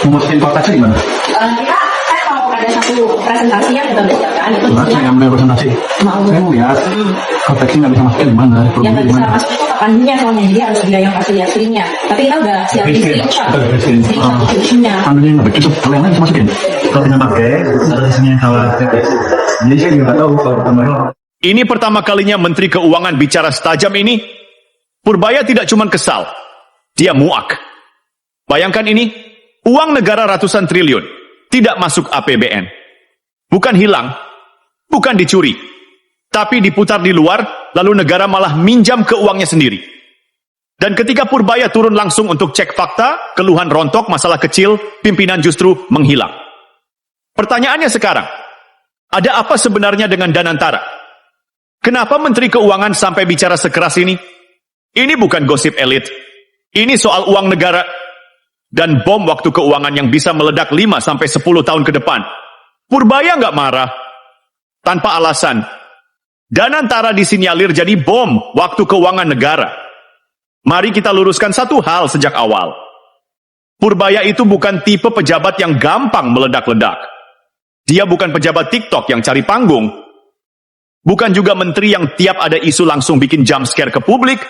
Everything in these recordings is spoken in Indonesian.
Memutuskan konteksnya gimana? Saya mau ada satu presentasi yang kita bicarakan itu Saya nggak boleh presentasi. Saya mau lihat konteksnya nggak bisa masuk gimana? yang nggak bisa masuk itu kapannya soalnya jadi harus dia yang kasih lihat screen-nya. Tapi kita udah siapin screenshot-nya. Pandunya nggak begitu. Kalau yang lain bisa masukin. Kalau punya pakai, ada isinya khawatir. Jadi saya juga nggak tahu kalau pertama. Ini pertama kalinya Menteri Keuangan bicara setajam ini. Purbaya tidak cuma kesal, dia muak. Bayangkan ini, uang negara ratusan triliun tidak masuk APBN. Bukan hilang, bukan dicuri, tapi diputar di luar, lalu negara malah minjam ke uangnya sendiri. Dan ketika Purbaya turun langsung untuk cek fakta, keluhan rontok, masalah kecil, pimpinan justru menghilang. Pertanyaannya sekarang, ada apa sebenarnya dengan Danantara? Kenapa Menteri Keuangan sampai bicara sekeras ini? Ini bukan gosip elit. Ini soal uang negara dan bom waktu keuangan yang bisa meledak 5-10 tahun ke depan. Purbaya nggak marah. Tanpa alasan. Danantara disinyalir jadi bom waktu keuangan negara. Mari kita luruskan satu hal sejak awal. Purbaya itu bukan tipe pejabat yang gampang meledak-ledak. Dia bukan pejabat TikTok yang cari panggung. Bukan juga menteri yang tiap ada isu langsung bikin jump scare ke publik.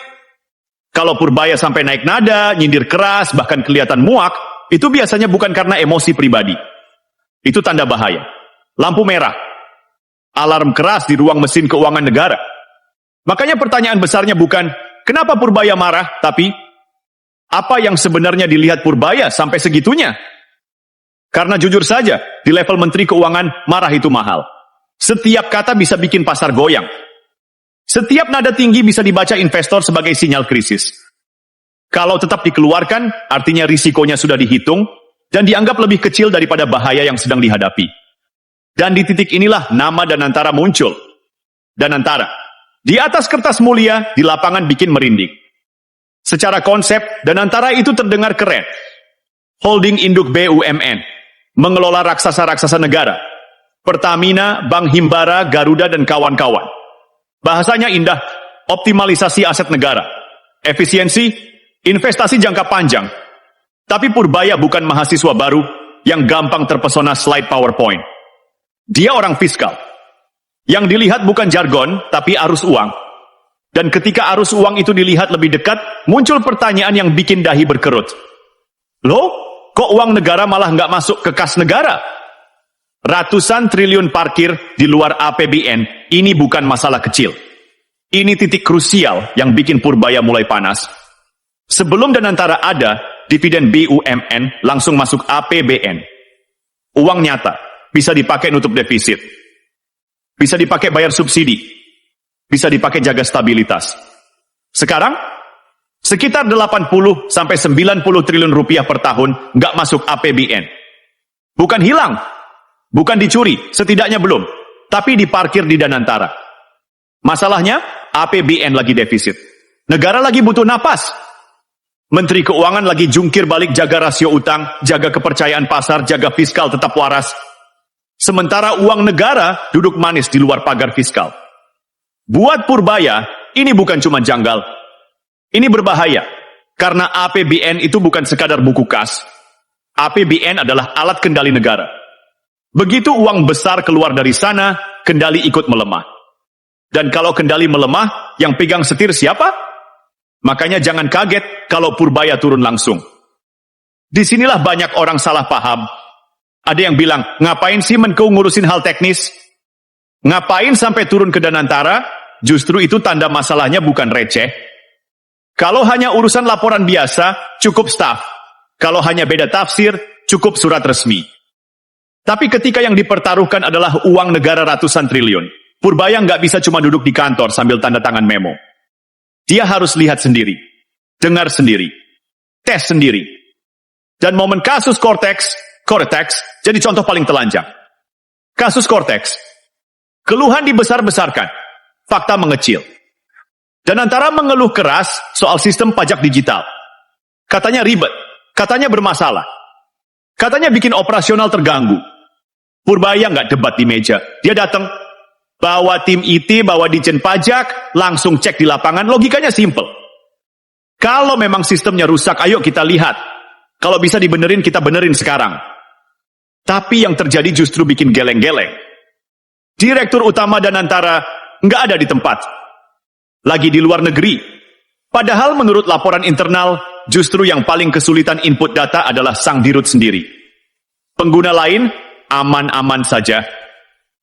Kalau Purbaya sampai naik nada, nyindir keras, bahkan kelihatan muak, itu biasanya bukan karena emosi pribadi. Itu tanda bahaya. Lampu merah. Alarm keras di ruang mesin keuangan negara. Makanya pertanyaan besarnya bukan, kenapa Purbaya marah, tapi apa yang sebenarnya dilihat Purbaya sampai segitunya? Karena jujur saja, di level Menteri Keuangan, marah itu mahal. Setiap kata bisa bikin pasar goyang. Setiap nada tinggi bisa dibaca investor sebagai sinyal krisis. Kalau tetap dikeluarkan, artinya risikonya sudah dihitung, dan dianggap lebih kecil daripada bahaya yang sedang dihadapi. Dan di titik inilah nama Danantara muncul. Danantara. Di atas kertas mulia, di lapangan bikin merinding. Secara konsep, Danantara itu terdengar keren. Holding induk BUMN. Mengelola raksasa-raksasa negara. Pertamina, Bank Himbara, Garuda, dan kawan-kawan. Bahasanya indah, optimalisasi aset negara, efisiensi, investasi jangka panjang. Tapi Purbaya bukan mahasiswa baru yang gampang terpesona slide PowerPoint. Dia orang fiskal. Yang dilihat bukan jargon, tapi arus uang. Dan ketika arus uang itu dilihat lebih dekat, muncul pertanyaan yang bikin dahi berkerut. Loh, kok uang negara malah nggak masuk ke kas negara? Ratusan triliun parkir di luar APBN, ini bukan masalah kecil. Ini titik krusial yang bikin Purbaya mulai panas. Sebelum Danantara ada, dividen BUMN langsung masuk APBN. Uang nyata, bisa dipakai nutup defisit. Bisa dipakai bayar subsidi. Bisa dipakai jaga stabilitas. Sekarang, sekitar 80-90 triliun rupiah per tahun nggak masuk APBN. Bukan hilang. Bukan dicuri, setidaknya belum. Tapi diparkir di Danantara. Masalahnya, APBN lagi defisit. Negara lagi butuh napas. Menteri Keuangan lagi jungkir balik jaga rasio utang, jaga kepercayaan pasar, jaga fiskal tetap waras. Sementara uang negara duduk manis di luar pagar fiskal. Buat Purbaya, ini bukan cuma janggal. Ini berbahaya. Karena APBN itu bukan sekadar buku kas. APBN adalah alat kendali negara. Begitu uang besar keluar dari sana, kendali ikut melemah. Dan kalau kendali melemah, yang pegang setir siapa? Makanya jangan kaget kalau Purbaya turun langsung. Disinilah banyak orang salah paham. Ada yang bilang, ngapain sih Menko ngurusin hal teknis? Ngapain sampai turun ke Danantara? Justru itu tanda masalahnya bukan receh. Kalau hanya urusan laporan biasa, cukup staf. Kalau hanya beda tafsir, cukup surat resmi. Tapi ketika yang dipertaruhkan adalah uang negara ratusan triliun, Purbaya nggak bisa cuma duduk di kantor sambil tanda tangan memo. Dia harus lihat sendiri, dengar sendiri, tes sendiri. Dan momen kasus Cortex jadi contoh paling telanjang. Kasus Cortex, keluhan dibesar-besarkan, fakta mengecil. Danantara mengeluh keras soal sistem pajak digital. Katanya ribet, katanya bermasalah. Katanya bikin operasional terganggu. Purbaya nggak debat di meja. Dia datang, bawa tim IT, bawa Ditjen Pajak, langsung cek di lapangan. Logikanya simple. Kalau memang sistemnya rusak, ayo kita lihat. Kalau bisa dibenerin, kita benerin sekarang. Tapi yang terjadi justru bikin geleng-geleng. Direktur utama Danantara nggak ada di tempat. Lagi di luar negeri. Padahal menurut laporan internal, justru yang paling kesulitan input data adalah sang dirut sendiri. Pengguna lain, aman-aman saja.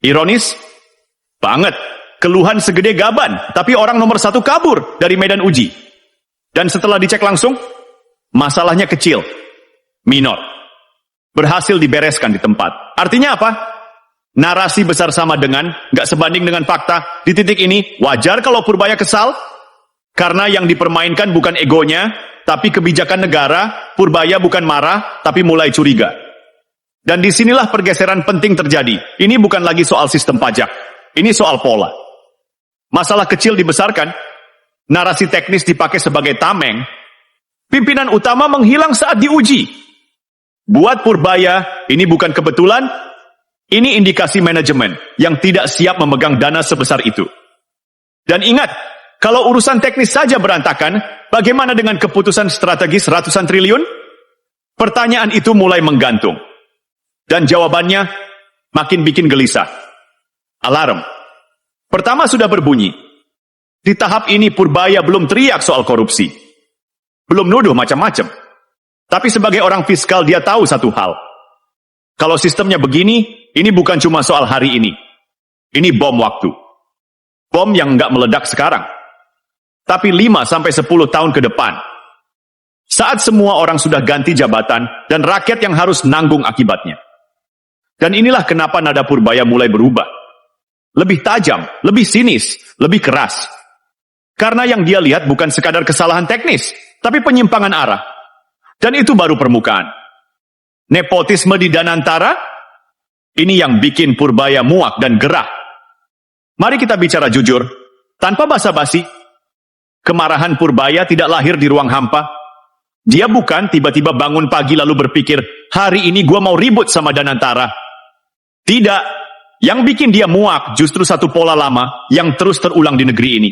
Ironis? Banget. Keluhan segede gaban, tapi orang nomor 1 kabur dari medan uji. Dan setelah dicek langsung, masalahnya kecil. Minor. Berhasil dibereskan di tempat. Artinya apa? Narasi besar sama dengan, nggak sebanding dengan fakta. Di titik ini, wajar kalau Purbaya kesal. Karena yang dipermainkan bukan egonya, tapi kebijakan negara. Purbaya bukan marah, tapi mulai curiga. Dan disinilah pergeseran penting terjadi. Ini bukan lagi soal sistem pajak. Ini soal pola. Masalah kecil dibesarkan. Narasi teknis dipakai sebagai tameng. Pimpinan utama menghilang saat diuji. Buat Purbaya, ini bukan kebetulan, ini indikasi manajemen yang tidak siap memegang dana sebesar itu. Dan ingat, kalau urusan teknis saja berantakan, bagaimana dengan keputusan strategis ratusan triliun? Pertanyaan itu mulai menggantung. Dan jawabannya makin bikin gelisah. Alarm. Pertama sudah berbunyi. Di tahap ini Purbaya belum teriak soal korupsi. Belum nuduh macam-macam. Tapi sebagai orang fiskal dia tahu satu hal. Kalau sistemnya begini, ini bukan cuma soal hari ini. Ini bom waktu. Bom yang nggak meledak sekarang. Tapi 5-10 tahun ke depan. Saat semua orang sudah ganti jabatan dan rakyat yang harus nanggung akibatnya. Dan inilah kenapa nada Purbaya mulai berubah. Lebih tajam, lebih sinis, lebih keras. Karena yang dia lihat bukan sekadar kesalahan teknis, tapi penyimpangan arah. Dan itu baru permukaan. Nepotisme di Danantara, ini yang bikin Purbaya muak dan gerah. Mari kita bicara jujur, tanpa basa-basi. Kemarahan Purbaya tidak lahir di ruang hampa. Dia bukan tiba-tiba bangun pagi lalu berpikir, hari ini gua mau ribut sama Danantara. Tidak, yang bikin dia muak justru satu pola lama yang terus terulang di negeri ini.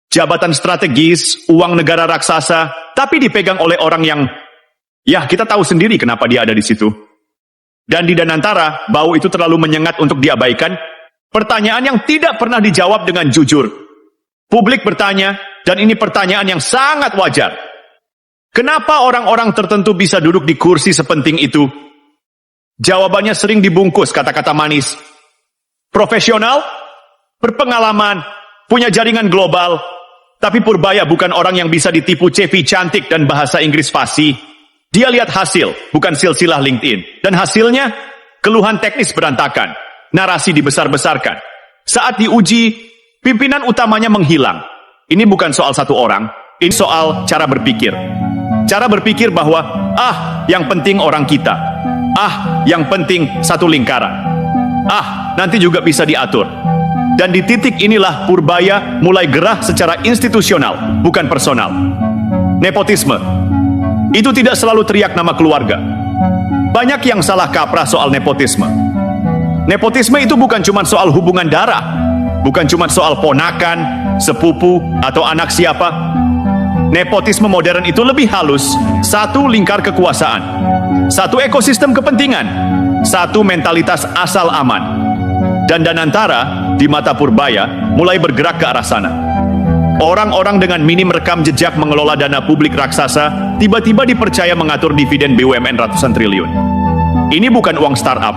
Jabatan strategis, uang negara raksasa, tapi dipegang oleh orang yang, ya kita tahu sendiri kenapa dia ada di situ. Dan di Danantara, bau itu terlalu menyengat untuk diabaikan. Pertanyaan yang tidak pernah dijawab dengan jujur. Publik bertanya, dan ini pertanyaan yang sangat wajar. Kenapa orang-orang tertentu bisa duduk di kursi sepenting itu? Jawabannya sering dibungkus kata-kata manis. Profesional, berpengalaman, punya jaringan global. Tapi Purbaya bukan orang yang bisa ditipu CV cantik dan bahasa Inggris fasih. Dia lihat hasil, bukan silsilah LinkedIn. Dan hasilnya, keluhan teknis berantakan. Narasi dibesar-besarkan. Saat diuji, pimpinan utamanya menghilang. Ini bukan soal satu orang, ini soal cara berpikir. Cara berpikir bahwa, yang penting orang kita. Yang penting satu lingkaran. Nanti juga bisa diatur. Dan di titik inilah Purbaya mulai gerah secara institusional, bukan personal. Nepotisme. Itu tidak selalu teriak nama keluarga. Banyak yang salah kaprah soal nepotisme. Nepotisme itu bukan cuma soal hubungan darah. Bukan cuma soal ponakan, sepupu, atau anak siapa. Nepotisme modern itu lebih halus. Satu lingkar kekuasaan. Satu ekosistem kepentingan. Satu mentalitas asal aman. Dan Danantara, di mata Purbaya, mulai bergerak ke arah sana. Orang-orang dengan minim rekam jejak mengelola dana publik raksasa, tiba-tiba dipercaya mengatur dividen BUMN ratusan triliun. Ini bukan uang startup.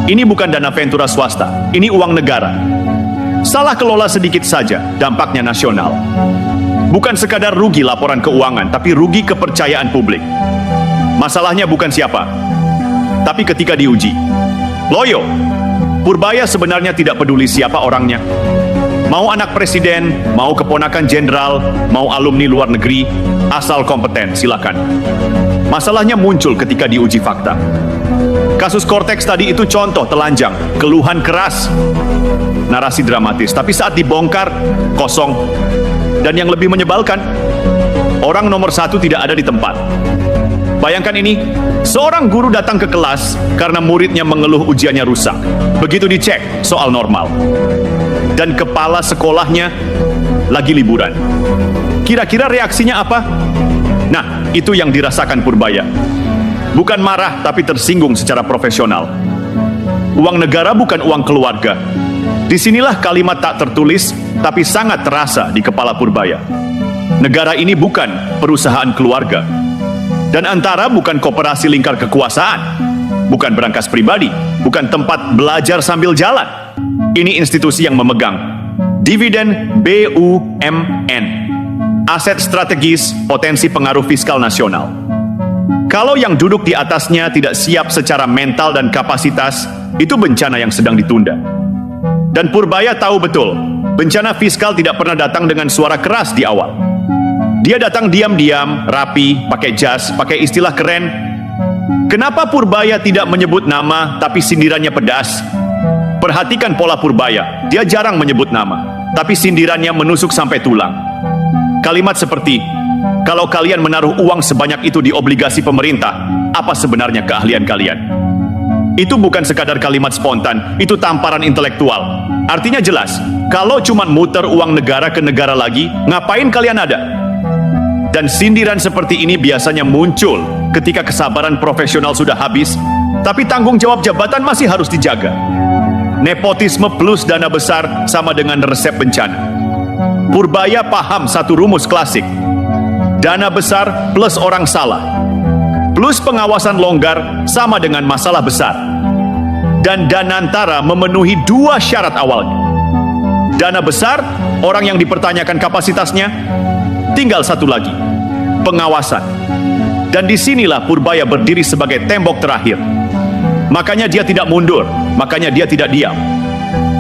Ini bukan dana ventura swasta. Ini uang negara. Salah kelola sedikit saja, dampaknya nasional. Bukan sekadar rugi laporan keuangan, tapi rugi kepercayaan publik. Masalahnya bukan siapa, tapi ketika diuji. Loyo. Purbaya sebenarnya tidak peduli siapa orangnya. Mau anak presiden, mau keponakan jenderal, mau alumni luar negeri, asal kompeten, silakan. Masalahnya muncul ketika diuji fakta. Kasus Kortex tadi itu contoh telanjang, keluhan keras, narasi dramatis, tapi saat dibongkar, kosong. Dan yang lebih menyebalkan, orang nomor 1 tidak ada di tempat. Bayangkan ini, seorang guru datang ke kelas karena muridnya mengeluh ujiannya rusak. Begitu dicek, soal normal. Dan kepala sekolahnya lagi liburan. Kira-kira reaksinya apa? Nah, itu yang dirasakan Purbaya. Bukan marah, tapi tersinggung secara profesional. Uang negara bukan uang keluarga. Disinilah kalimat tak tertulis, tapi sangat terasa di kepala Purbaya. Negara ini bukan perusahaan keluarga. Dan Antara bukan koperasi lingkar kekuasaan. Bukan berangkas pribadi. Bukan tempat belajar sambil jalan. Ini institusi yang memegang dividen BUMN. Aset strategis, potensi pengaruh fiskal nasional. Kalau yang duduk di atasnya tidak siap secara mental dan kapasitas, itu bencana yang sedang ditunda. Dan Purbaya tahu betul, bencana fiskal tidak pernah datang dengan suara keras di awal. Dia datang diam-diam, rapi, pakai jas, pakai istilah keren. Kenapa Purbaya tidak menyebut nama, tapi sindirannya pedas? Perhatikan pola Purbaya, dia jarang menyebut nama, tapi sindirannya menusuk sampai tulang. Kalimat seperti, kalau kalian menaruh uang sebanyak itu di obligasi pemerintah, apa sebenarnya keahlian kalian? Itu bukan sekadar kalimat spontan, itu tamparan intelektual. Artinya jelas, kalau cuma muter uang negara ke negara lagi, ngapain kalian ada? Dan sindiran seperti ini biasanya muncul ketika kesabaran profesional sudah habis, tapi tanggung jawab jabatan masih harus dijaga. Nepotisme plus dana besar sama dengan resep bencana. Purbaya paham satu rumus klasik. Dana besar plus orang salah, plus pengawasan longgar sama dengan masalah besar. Dan Danantara memenuhi dua syarat awalnya. Dana besar, orang yang dipertanyakan kapasitasnya. Tinggal satu lagi, pengawasan. Dan disinilah Purbaya berdiri sebagai tembok terakhir. Makanya dia tidak mundur, makanya dia tidak diam.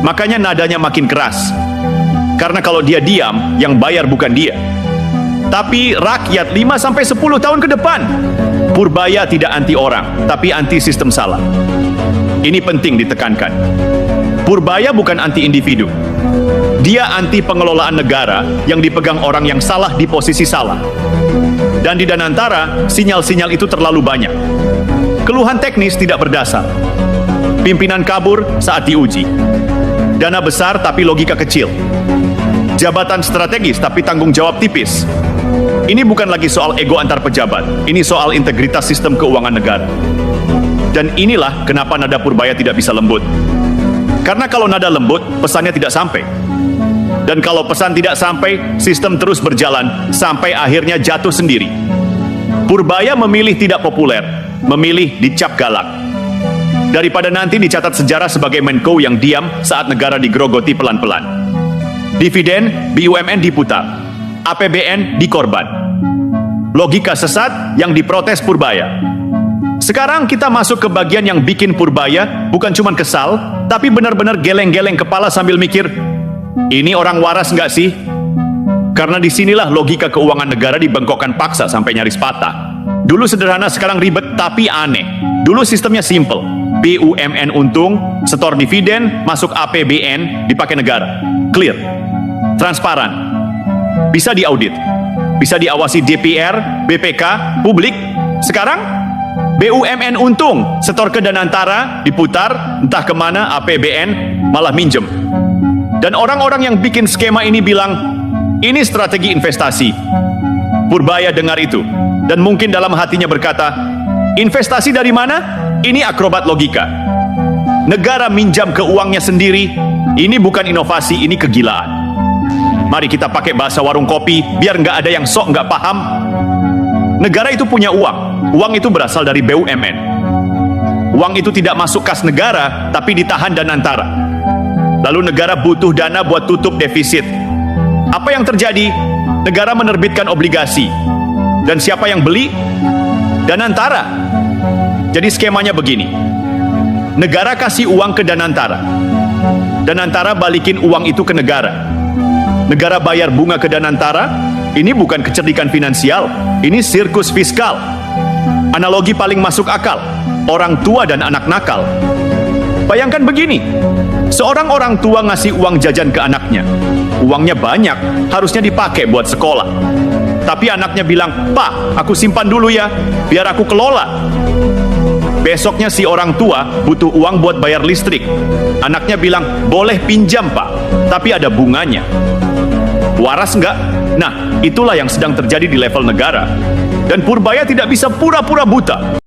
Makanya nadanya makin keras. Karena kalau dia diam, yang bayar bukan dia, tapi rakyat 5-10 tahun ke depan. Purbaya tidak anti orang, tapi anti sistem salah. Ini penting ditekankan. Purbaya bukan anti individu. Dia anti pengelolaan negara yang dipegang orang yang salah di posisi salah. Dan di Danantara, sinyal-sinyal itu terlalu banyak. Keluhan teknis tidak berdasar. Pimpinan kabur saat diuji. Dana besar tapi logika kecil. Jabatan strategis tapi tanggung jawab tipis. Ini bukan lagi soal ego antar pejabat. Ini soal integritas sistem keuangan negara. Dan inilah kenapa nada Purbaya tidak bisa lembut. Karena kalau nada lembut, pesannya tidak sampai. Dan kalau pesan tidak sampai, sistem terus berjalan sampai akhirnya jatuh sendiri. Purbaya memilih tidak populer, memilih dicap galak. Daripada nanti dicatat sejarah sebagai Menko yang diam saat negara digerogoti pelan-pelan. Dividen BUMN diputar, APBN dikorban. Logika sesat yang diprotes Purbaya. Sekarang kita masuk ke bagian yang bikin Purbaya bukan cuma kesal, tapi benar-benar geleng-geleng kepala sambil mikir, ini orang waras nggak sih? Karena disinilah logika keuangan negara dibengkokkan paksa sampai nyaris patah. Dulu sederhana, sekarang ribet tapi aneh. Dulu sistemnya simple. BUMN untung, setor dividen, masuk APBN, dipakai negara. Clear. Transparan. Bisa diaudit. Bisa diawasi DPR, BPK, publik. Sekarang, BUMN untung, setor ke Danantara, diputar, entah kemana, APBN, malah minjem. Dan orang-orang yang bikin skema ini bilang, ini strategi investasi. Purbaya dengar itu, dan mungkin dalam hatinya berkata, investasi dari mana? Ini akrobat logika. Negara minjam ke uangnya sendiri, ini bukan inovasi, ini kegilaan. Mari kita pakai bahasa warung kopi, biar nggak ada yang sok nggak paham. Negara itu punya uang, uang itu berasal dari BUMN. Uang itu tidak masuk kas negara, tapi ditahan Danantara. Lalu negara butuh dana buat tutup defisit. Apa yang terjadi? Negara menerbitkan obligasi. Dan siapa yang beli? Danantara. Jadi skemanya begini. Negara kasih uang ke Danantara. Danantara balikin uang itu ke negara. Negara bayar bunga ke Danantara. Ini bukan kecerdikan finansial, ini sirkus fiskal. Analogi paling masuk akal, orang tua dan anak nakal. Bayangkan begini, seorang orang tua ngasih uang jajan ke anaknya. Uangnya banyak, harusnya dipakai buat sekolah. Tapi anaknya bilang, "Pak, aku simpan dulu ya, biar aku kelola." Besoknya si orang tua butuh uang buat bayar listrik. Anaknya bilang, "Boleh pinjam, Pak, tapi ada bunganya." Waras nggak? Nah, itulah yang sedang terjadi di level negara. Dan Purbaya tidak bisa pura-pura buta.